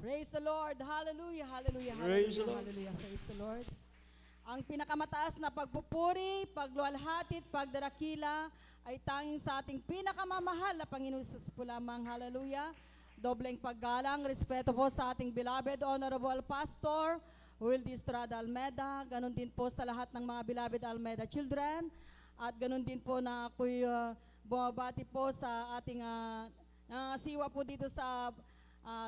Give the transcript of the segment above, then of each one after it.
Praise the Lord. Hallelujah, hallelujah, Praise the hallelujah, Lord. hallelujah. Praise the Lord. Ang pinakamataas na pagpupuri, pagluwalhati, pagdarakila ay tanging sa ating pinakamamahal na Panginoon Jesus po lamang. Hallelujah. Dobleng paggalang, respeto po sa ating beloved Honorable Pastor Wildy Estrada Almeda. Ganon din po sa lahat ng mga beloved Almeda children. At ganon din po na ako'y bumabati po sa ating siwa po dito sa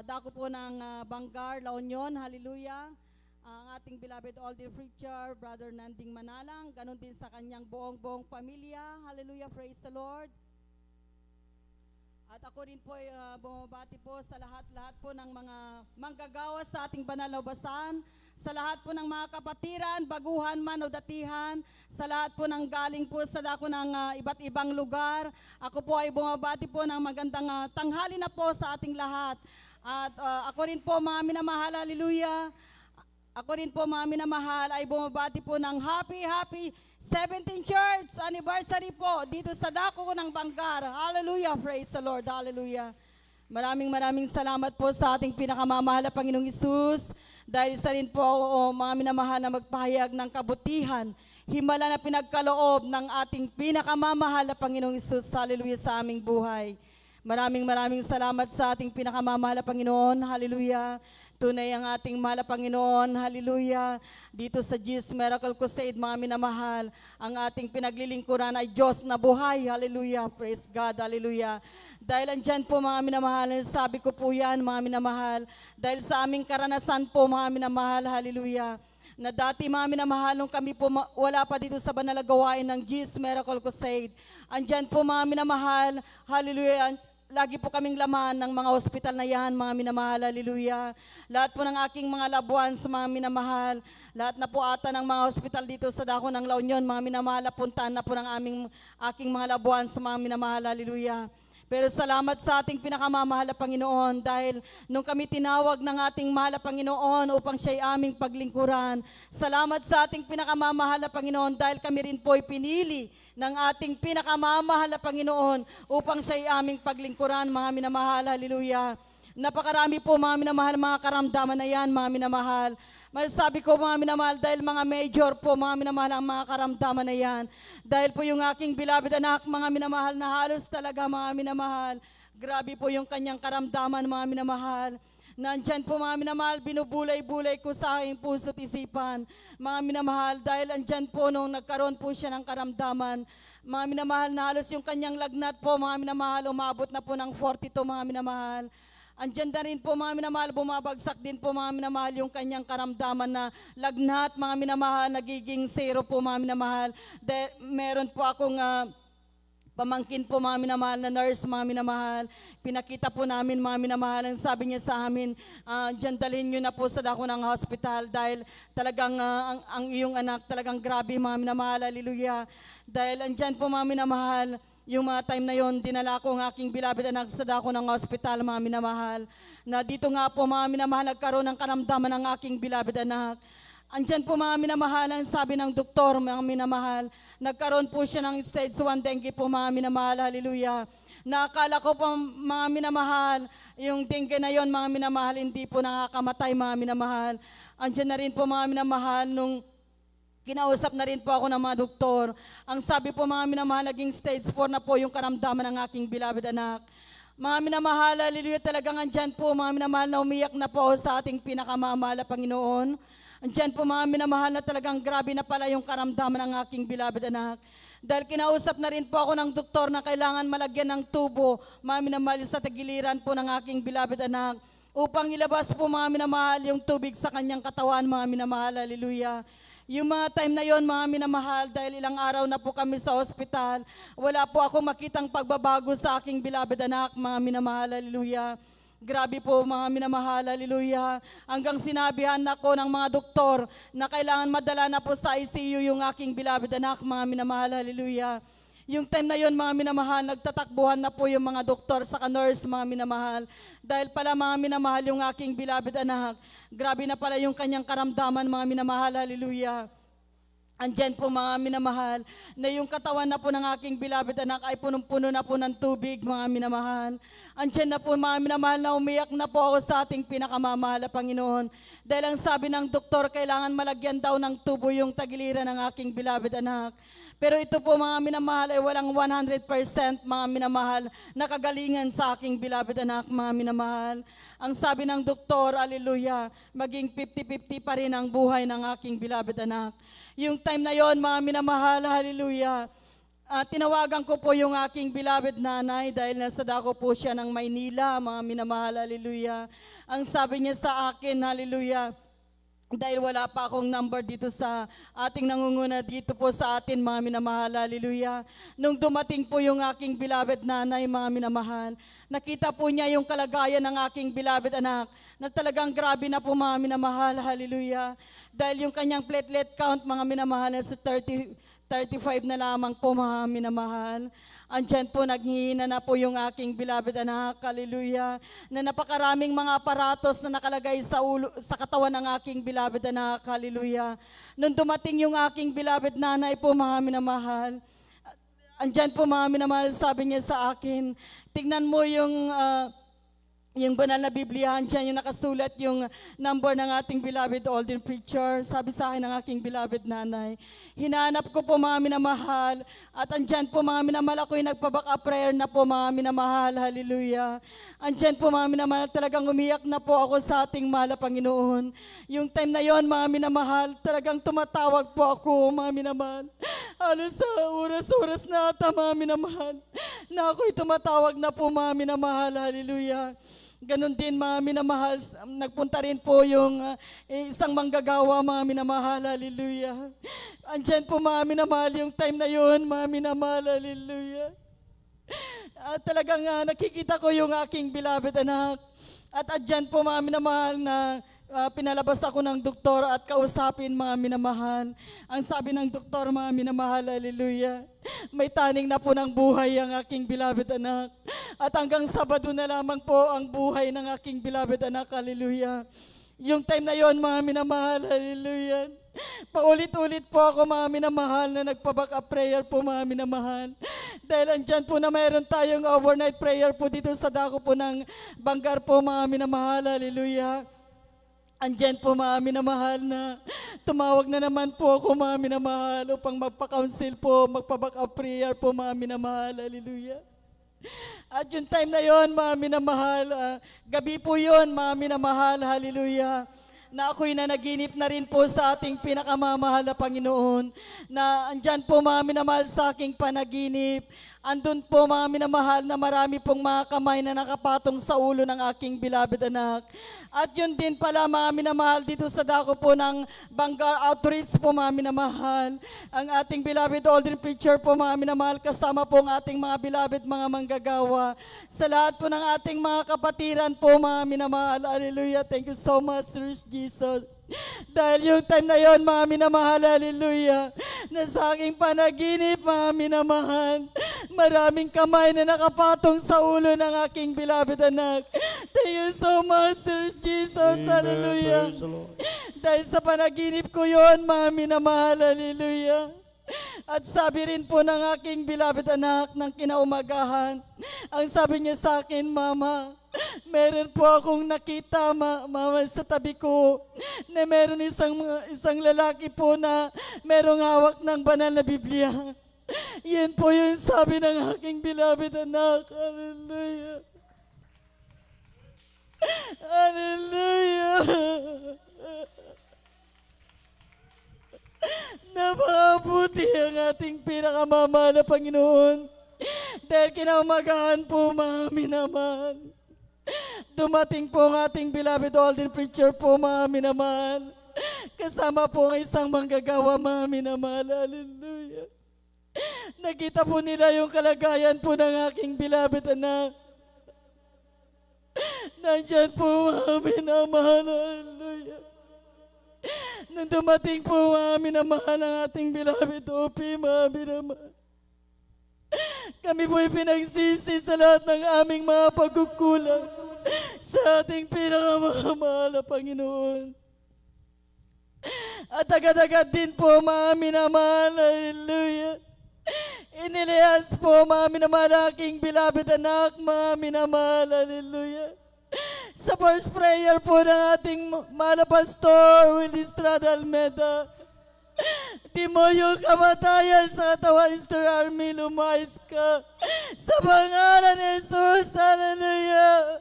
dako po ng Bangar, La Union. Hallelujah. Ang ating beloved older preacher, Brother Nanding Manalang, ganon din sa kanyang buong pamilya. Hallelujah, praise the Lord. At ako rin po ay bumabati po sa lahat po ng mga manggagawa sa ating banal na basan, sa lahat po ng mga kapatiran, baguhan man o datihan, sa lahat po ng galing po sa dako ng iba't ibang lugar. Ako po ay bumabati po ng magandang tanghali na po sa ating lahat. At ako rin po mga minamahal, hallelujah. Ako rin po mga minamahal ay bumabati po ng happy 17th Church Anniversary po dito sa dako ng Bangar. Hallelujah, praise the Lord, hallelujah. Maraming salamat po sa ating pinakamamahal na Panginoong Hesus dahil isa rin po mga minamahal na magpahayag ng kabutihan, himala na pinagkaloob ng ating pinakamamahal na Panginoong Hesus, hallelujah, sa aming buhay. Maraming salamat sa ating pinakamamahal na Panginoon, hallelujah. Tunay ang ating mahal na Panginoon, hallelujah. Dito sa Jesus Miracle Crusade, mga minamahal, ang ating pinaglilingkuran ay Diyos na buhay, hallelujah, praise God, hallelujah. Dahil andyan po mga minamahal, sabi ko po yan mga minamahal, dahil sa aming karanasan po mga minamahal, hallelujah, na dati mga minamahal, nung kami po wala pa dito sa banal na gawain ng Jesus Miracle Crusade, andyan po mga minamahal, hallelujah, lagi po kaming laman ng mga hospital na yan, mga minamahal, hallelujah. Lahat po ng aking mga labuan sa mga minamahal, lahat na po ata ng mga hospital dito sa dako ng La Union, mga minamahal, puntaan na po ng aking mga labuan sa mga minamahal, hallelujah. Pero salamat sa ating pinakamamahal na Panginoon dahil nung kami tinawag ng ating mahal na Panginoon upang siya'y aming paglingkuran. Salamat sa ating pinakamamahal na Panginoon dahil kami rin po'y pinili ng ating pinakamamahal na Panginoon upang siya'y aming paglingkuran, mga minamahal, hallelujah. Napakarami po mga minamahal, mga karamdaman na yan, mga minamahal. Masasabi ko mga minamahal dahil mga major po mga minamahal ang mga karamdaman na yan. Dahil po yung aking beloved anak mga minamahal na halos talaga mga minamahal. Grabe po yung kanyang karamdaman mga minamahal. Nandyan po mga minamahal, binubulay-bulay ko sa aking puso't isipan. Mga minamahal dahil andyan po nung nagkaroon po siya ng karamdaman. Mga minamahal na halos yung kanyang lagnat po mga minamahal, umabot na po ng 42 mga minamahal. Andyan na rin po mga minamahal, bumabagsak din po mga minamahal yung kanyang karamdaman na lagnat, mga minamahal, nagiging zero po mga minamahal. Meron po akong pamangkin po mga minamahal na nurse, mga minamahal. Pinakita po namin mga minamahal, ang sabi niya sa amin, dyan dalhin nyo na po sa dako ng hospital dahil talagang ang iyong anak talagang grabe mga minamahal, hallelujah. Dahil andyan po mga minamahal, yung mga time na yon, dinala ko ang aking beloved anak sa dako ng hospital, mga minamahal. Na dito nga po, mga minamahal, nagkaroon ng karamdaman ng aking beloved anak. Andyan po, mga minamahal, ang sabi ng doktor, mga minamahal, nagkaroon po siya ng stage 1 dengue po, mga minamahal, hallelujah. Nakakala ko po, mga minamahal, yung dengue na yon, mga minamahal, hindi po nakakamatay, mga minamahal. Andyan na rin po, mga minamahal, nung kinausap na rin po ako ng mga doktor. Ang sabi po mga minamahal, naging stage 4 na po yung karamdaman ng aking beloved anak. Mga minamahal, hallelujah, talagang andyan po mga minamahal na umiyak na po sa ating pinakamamahal na Panginoon. Andyan po mga minamahal na talagang grabe na pala yung karamdaman ng aking beloved anak. Dahil kinausap na rin po ako ng doktor na kailangan malagyan ng tubo, mga minamahal, sa tagiliran po ng aking beloved anak upang ilabas po mga minamahal yung tubig sa kanyang katawan, mga minamahal, hallelujah. Yung mga time na yon mga minamahal, dahil ilang araw na po kami sa ospital, wala po ako makitang pagbabago sa aking beloved anak, mga minamahal, hallelujah. Grabe po mga minamahal, hallelujah. Hanggang sinabihan ako ng mga doktor na kailangan madala na po sa ICU yung aking beloved anak, mga minamahal, hallelujah. Yung time na yon mga minamahal, nagtatakbuhan na po yung mga doktor sa nurse, mga minamahal. Dahil pala mga minamahal yung aking beloved anak, grabe na pala yung kanyang karamdaman, mga minamahal, hallelujah. Andyan po mga minamahal, na yung katawan na po ng aking beloved anak ay punong-puno na po ng tubig, mga minamahal. Andyan na po mga minamahal na umiyak na po ako sa ating pinakamamahal na Panginoon. Dahil ang sabi ng doktor, kailangan malagyan daw ng tubo yung tagiliran ng aking beloved anak. Pero ito po mga minamahal ay walang 100% mga minamahal na kagalingan sa aking beloved anak, mga minamahal. Ang sabi ng doktor, aleluya, maging 50-50 pa rin ang buhay ng aking beloved anak. Yung time na yon, mga minamahal, hallelujah, tinawagan ko po yung aking beloved nanay dahil nasa dako po siya ng Maynila, mga minamahal, hallelujah. Ang sabi niya sa akin, hallelujah, dahil wala pa akong number dito sa ating nangunguna dito po sa atin, mga minamahal, hallelujah. Nung dumating po yung aking beloved nanay, mga minamahal, nakita po niya yung kalagayan ng aking beloved anak na talagang grabe na po, mga minamahal, hallelujah. Dahil yung kanyang platelet count, mga minamahal, sa 35 na lamang po, mga minamahal. Andyan po, naghihina na po yung aking beloved anak, hallelujah, na napakaraming mga aparatos na nakalagay sa katawan ng aking beloved anak, hallelujah. Nung dumating yung aking beloved nanay po, mga minamahal, andyan po, mga minamahal, sabi niya sa akin, tignan mo yung banal na Biblia, andyan yung nakasulat yung number ng ating beloved Alden preacher. Sabi sa akin ng aking beloved nanay, hinanap ko po, mga minamahal, at andyan po, mga minamahal, ako'y nagpabaka prayer na po, mga minamahal, hallelujah. Andyan po, mga minamahal, talagang umiyak na po ako sa ating mahal na Panginoon. Yung time na yon, mga minamahal, talagang tumatawag po ako, mga minamahal. Halos sa oras-oras na ata, mga minamahal, na ako'y tumatawag na po, mga minamahal, hallelujah. Ganon din, mga minamahal, nagpunta rin po yung isang manggagawa, mga minamahal, hallelujah. Andyan po, mga minamahal, yung time na yun, mga minamahal, hallelujah. Talagang nakikita ko yung aking beloved anak. At andyan po, mga minamahal, na pinalabas ako ng doktor at kausapin, mga minamahal. Ang sabi ng doktor, mga minamahal, hallelujah, may taning na po ng buhay ang aking beloved anak. At hanggang Sabado na lamang po ang buhay ng aking beloved anak, hallelujah. Yung time na yon, mga minamahal, hallelujah, paulit-ulit po ako, mga minamahal, na nagpabaka prayer po, mga minamahal. Dahil andyan po na mayroon tayong overnight prayer po dito sa dako po ng Bangar po, mga minamahal, hallelujah. Andyan po, mga minamahal, na tumawag na naman po ako, mga minamahal, upang magpa-counsel po, magpabaka prayer po, mga minamahal, hallelujah. At yung time na yon, mga minamahal, gabi po yon, mga minamahal, hallelujah, na ako'y nanaginip na rin po sa ating pinakamamahal na Panginoon, na andyan po, mga minamahal, sa aking panaginip, andun po, mga minamahal, na marami pong mga kamay na nakapatong sa ulo ng aking beloved anak. At yun din pala, mga minamahal, dito sa dako po ng Bangar Outreach po, mga minamahal, ang ating beloved Alden preacher po, mga minamahal, kasama po ang ating mga beloved mga manggagawa. Sa lahat po ng ating mga kapatiran po, mga minamahal, hallelujah, thank you so much, Lord Jesus. Dahil yung time na yon, mga minamahal, hallelujah, na sa aking panaginip, mga minamahal, maraming kamay na nakapatong sa ulo ng aking beloved anak. Thank you so much, Lord Jesus, hallelujah. Dahil sa panaginip ko yon, mga minamahal, hallelujah. At sabi rin po ng aking beloved anak ng kinaumagahan, ang sabi niya sa akin, Mama, meron po akong nakita, Mama, sa tabi ko, na meron isang lalaki po na merong hawak ng banal na Biblia. Yan po yung sabi ng aking beloved anak. Hallelujah. Hallelujah. Napakabuti ang ating pinakamamahal na Panginoon. Dahil kinaumagahan po, mga minamahal, dumating po ang ating beloved Alden preacher po, mga minamahal, kasama po ang isang manggagawa, mga minamahal, hallelujah. Nakita po nila yung kalagayan po ng aking beloved anak. Nandyan po, mga minamahal, hallelujah. Nung dumating po, mga minamahal, ang ating beloved OP, mga minamahal, kami po'y pinagsisi sa lahat ng aming mga pagkukulang sa ating pinakamamahal na Panginoon. At agad-agad din po, mga minamahal, hallelujah. Inilihans po, mga minamahal, aking beloved anak, mga minamahal, hallelujah. Sa first prayer po ng ating mahal na Pastor Willie Estrada Almeda, di mo yung kamatayan sa katawan, Mr. Army, lumayas ka. Sa pangalan ni Jesus, hallelujah.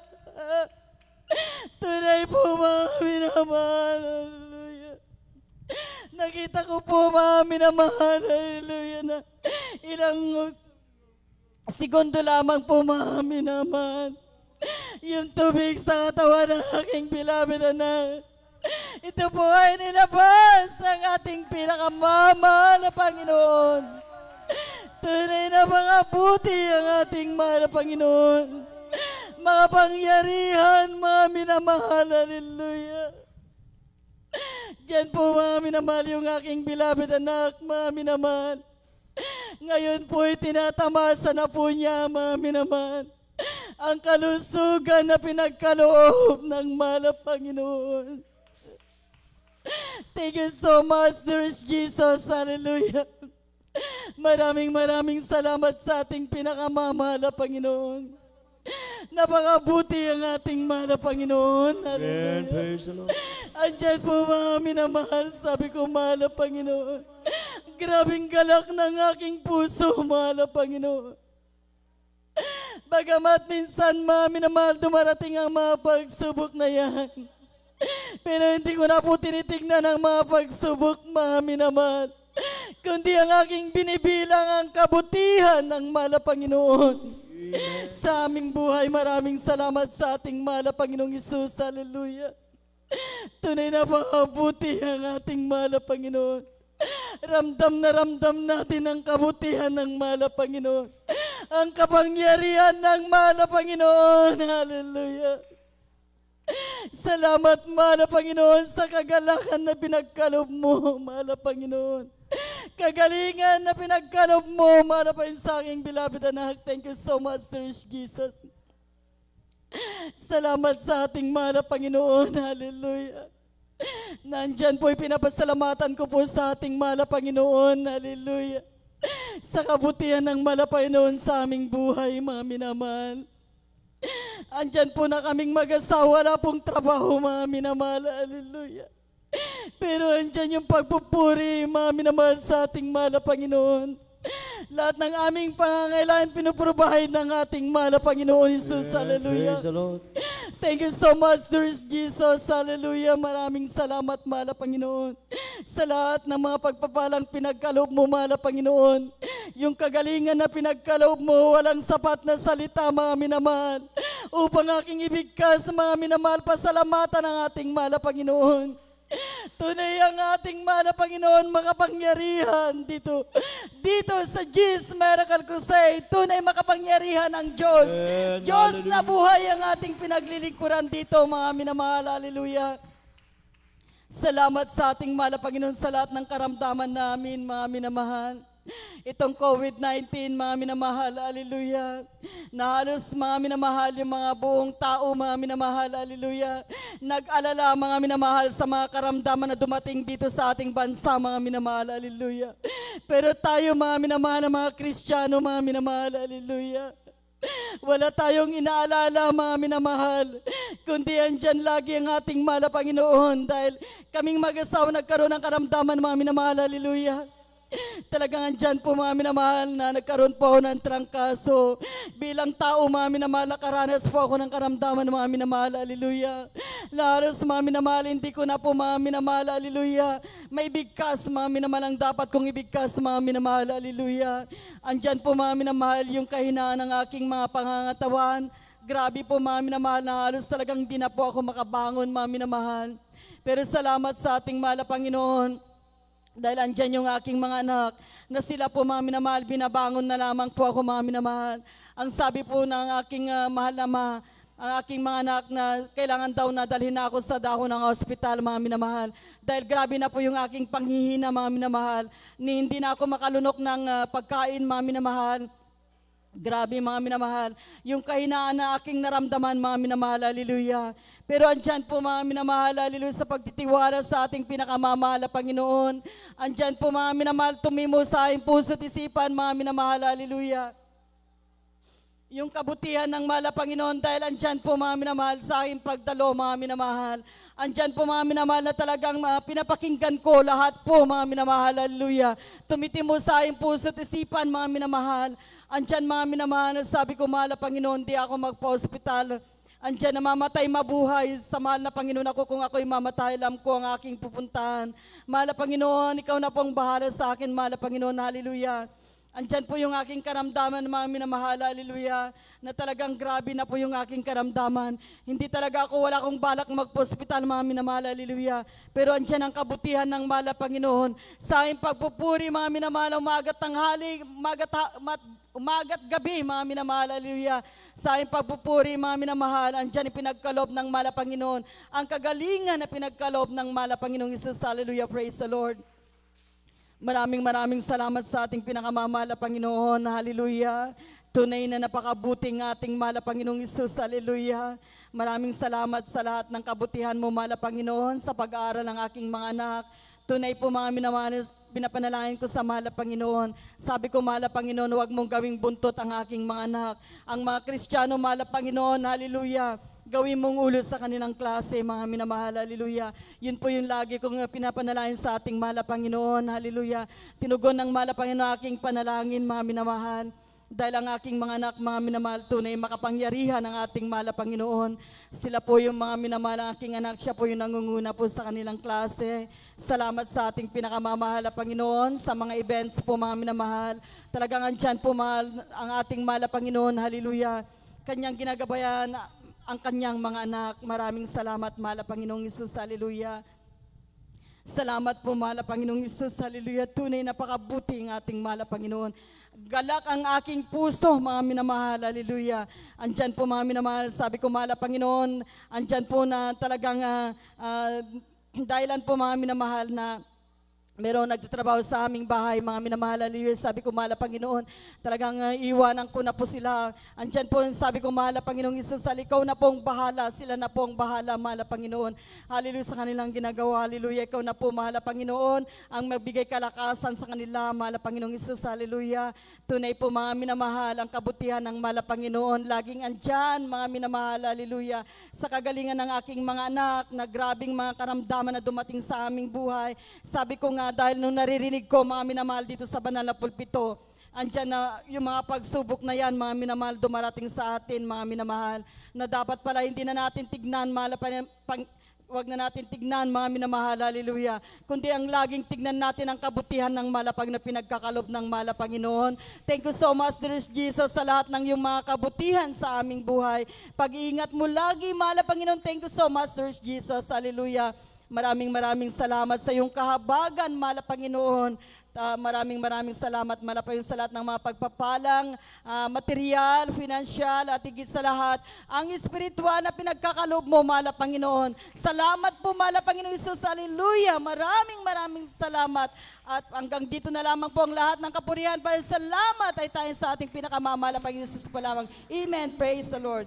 Tunay po, mga minamahal, hallelujah. Nakita ko po, mga minamahal, hallelujah, na ilang segundo lamang po, mga minamahal, yung tubig sa katawan ng aking beloved anak, ito po ay nilabas ng ating pinakamamahal na Panginoon. Tunay na makabuti ang ating mahal na Panginoon. Makapangyarihan, mga minamahal, hallelujah. Diyan po, mga minamahal, yung aking beloved anak, mga minamahal. Ngayon po ay tinatamasa na po niya, mga minamahal, ang kalusugan na pinagkaloob ng mahal na Panginoon. Thank you so much, dearest Jesus, hallelujah. Maraming salamat sa ating pinakamamahal na Panginoon. Napakabuti ang ating mahal na Panginoon, hallelujah. Praise the Lord. Andyan po, mga minamahal, sabi ko, mahal na Panginoon. Grabing galak ng aking puso, mahal na Panginoon. Bagamat minsan, mga minamahal, dumarating ang mga pagsubok na yan. Pero hindi ko na po tinitignan ang mga pagsubok, mga minamahal, kundi ang aking binibilang ang kabutihan ng mahal na Panginoon. Sa aming buhay, maraming salamat sa ating mahal na Panginoong Hesus, hallelujah. Tunay na makabuti ang ating mahal na Panginoon. Ramdam natin ang kabutihan ng mahal na Panginoon. Ang kapangyarihan ng mahal na Panginoon, hallelujah. Salamat, mahal na Panginoon, sa kagalakan na pinagkalob mo, mahal na Panginoon. Kagalingan na pinagkalob mo, mahal na Panginoon, sa aking beloved anak. Thank you so much, dearest Jesus. Salamat sa ating mahal na Panginoon, hallelujah. Nandyan po'y pinapasalamatan ko po sa ating mahal na Panginoon, hallelujah. Sa kabutihan ng mahal na Panginoon sa aming buhay, mga minamahal. Andyan po na kaming mag-asawa, wala pong trabaho, mga minamahal, hallelujah. Pero andyan yung pagpupuri, mga minamahal, sa ating mahal na Panginoon. Lahat ng aming pangangailangan pinuprovide ng ating mahal na Panginoon Hesus, hallelujah. Praise the Lord. Thank you so much, dearest Jesus, hallelujah. Maraming salamat, mahal na Panginoon, sa lahat ng mga pagpapalang pinagkaloob mo, mahal na Panginoon. Yung kagalingan na pinagkaloob mo, walang sapat na salita, mga minamahal, upang aking ibigkas, mga minamahal, pasalamatan ng ating mahal na Panginoon. Tunay ang ating mahal na Panginoon, makapangyarihan dito sa Jesus Miracle Crusade. Tunay makapangyarihan ang Diyos. Diyos na buhay ang ating pinaglilingkuran dito, mga minamahal, hallelujah. Salamat sa ating mahal na Panginoon sa lahat ng karamdaman namin, mga minamahal. Itong COVID-19, mga minamahal, hallelujah. Na halos, mga minamahal, yung mga buong tao, mga minamahal, hallelujah. Nag-alala, mga minamahal, sa mga karamdaman na dumating dito sa ating bansa, mga minamahal, hallelujah. Pero tayo, mga minamahal, mga Kristiyano, mga minamahal, hallelujah, wala tayong inaalala, mga minamahal, kundi andyan lagi ang ating mahal na Panginoon. Dahil kaming mag-asawa nagkaroon ng karamdaman, mga minamahal, hallelujah. Talagang andyan po, mga minamahal, na nagkaroon po ako ng trangkaso. Bilang tao, mga minamahal, nakaranas po ako ng karamdaman, mga minamahal, hallelujah. Laros, mga minamahal, hindi ko na po, mga minamahal, hallelujah, may bigkas, mga minamahal, ang dapat kong ibigkas, mga minamahal, hallelujah. Andyan po, mga minamahal, yung kahinaan ng aking mga pangangatawan. Grabe po, mga minamahal, na halos talagang di na po ako makabangon, mga minamahal. Pero salamat sa ating mahal na Panginoon. Dahil andyan yung aking mga anak, na sila po, mga minamahal, binabangon na lamang po ako, mga minamahal. Ang sabi po ng aking mahal na ang aking mga anak, na kailangan daw na dalhin na ako sa dahon ng ospital, mga minamahal. Dahil grabe na po yung aking panghihina, mga minamahal. Ni hindi na ako makalunok ng pagkain, mga minamahal. Grabe mga minamahal, yung kahinaan na aking naramdaman mga minamahal, hallelujah. Pero andyan po mga minamahal, hallelujah, sa pagtitiwala sa ating pinakamamahal na Panginoon. Andyan po mga minamahal, tumimo sa aking puso't isipan mga minamahal, hallelujah. Yung kabutihan ng mahal na Panginoon dahil andyan po mga minamahal sa aking pagdalo mga minamahal. Andyan po mga minamahal na talagang pinapakinggan ko lahat po mga minamahal, hallelujah. Tumitimo sa aking puso't isipan mga minamahal. Andyan mga minamahal, sabi ko mahal na Panginoon, di ako magpa-hospital. Andyan namamatay mabuhay sa mahal na Panginoon ako kung ako'y mamatay, alam ko ang aking pupuntahan. Mahal na Panginoon, ikaw na pong bahala sa akin, mahal na Panginoon, hallelujah. Andyan po yung aking karamdaman, mga minamahal, hallelujah, na talagang grabe na po yung aking karamdaman. Hindi talaga ako, wala akong balak magpa-hospital, mga minamahal, hallelujah. Pero andyan ang kabutihan ng mahal na Panginoon. Sa aking pagpupuri, mga minamahal, umaga't tanghali, umaga't gabi, mga minamahal, hallelujah. Sa aking pagpupuri, mga minamahal, andyan ipinagkaloob ng mahal na Panginoon. Ang kagalingan na pinagkaloob ng mahal na Panginoong Isus, hallelujah, praise the Lord. Maraming salamat sa ating pinakamamahal na Panginoon, hallelujah. Tunay na napakabuting ating mahal na Panginoong Isus, hallelujah. Maraming salamat sa lahat ng kabutihan mo, mahal na Panginoon, sa pag-aaral ng aking mga anak. Tunay po mga minamahal, pinapanalangin ko sa mahal na Panginoon. Sabi ko, mahal na Panginoon, huwag mong gawing buntot ang aking mga anak. Ang mga Kristiyano, mahal na Panginoon, hallelujah. Gawin mong ulo sa kanilang klase, mga minamahal, hallelujah. Yun po yung lagi kong pinapanalangin sa ating mahal na Panginoon, hallelujah. Tinugon ng mahal na Panginoon aking panalangin, mga minamahal. Dahil ang aking mga anak, mga minamahal, tunay makapangyarihan ng ating mahal na Panginoon. Sila po yung mga minamahal, ang aking anak, siya po yung nangunguna po sa kanilang klase. Salamat sa ating pinakamamahal na Panginoon, sa mga events po, mga minamahal. Talagang andyan po mahal, ang ating mahal na Panginoon, hallelujah. Kanyang ginagabayan ang kanyang mga anak. Maraming salamat, mahal na Panginoong Isus, hallelujah. Salamat po, mahal na Panginoong Isus, hallelujah. Tunay napakabuti ang ating mahal na Panginoon. Galak ang aking puso, mga minamahal, hallelujah. Andyan po, mga minamahal, sabi ko, mahal na Panginoon, andyan po na talagang dahilan po, mga minamahal, na merong nagtatrabaho sa aming bahay, mga minamahal, hallelujah. Sabi ko, mahal na Panginoon, talagang iwanan ko na po sila. Andyan po, sabi ko, mahal na Panginoong Isus, ikaw na pong bahala, sila na pong bahala, mahal na Panginoon. Hallelujah, sa kanilang ginagawa, hallelujah. Ikaw na po, mahal na Panginoon, ang magbigay kalakasan sa kanila, mahal na Panginoong Isus, hallelujah. Tunay po, mga minamahal, ang kabutihan ng mahal na Panginoon, laging andyan, mga minamahal, hallelujah. Sa kagalingan ng aking mga anak, na grabing mga karamdaman na dumating sa aming buhay. Sabi ko nga, dahil nung naririnig ko, mga minamahal, dito sa banal na pulpito, andyan na yung mga pagsubok na yan, mga minamahal, dumarating sa atin, mga minamahal, na dapat pala hindi na natin tignan, wag na natin tignan, mga minamahal, hallelujah, kundi ang laging tignan natin ang kabutihan ng malapag na pinagkakalob ng mahal na Panginoon. Thank you so much, dear Jesus, sa lahat ng iyong mga kabutihan sa aming buhay. Pag-iingat mo lagi, mahal na Panginoon. Thank you so much, dear Jesus, hallelujah. Maraming salamat sa iyong kahabagan, mahal na Panginoon. Maraming salamat, mahal pa yung sa lahat ng mga pagpapalang, material, financial, at higit sa lahat, ang espiritual na pinagkakalob mo, mahal na Panginoon. Salamat po, mahal na Panginoon Isus, hallelujah. Maraming salamat. At hanggang dito na lamang po ang lahat ng kapurihan. Salamat ay tayo sa ating pinakamamahal na Panginoon Isus pa lamang. Amen. Praise the Lord.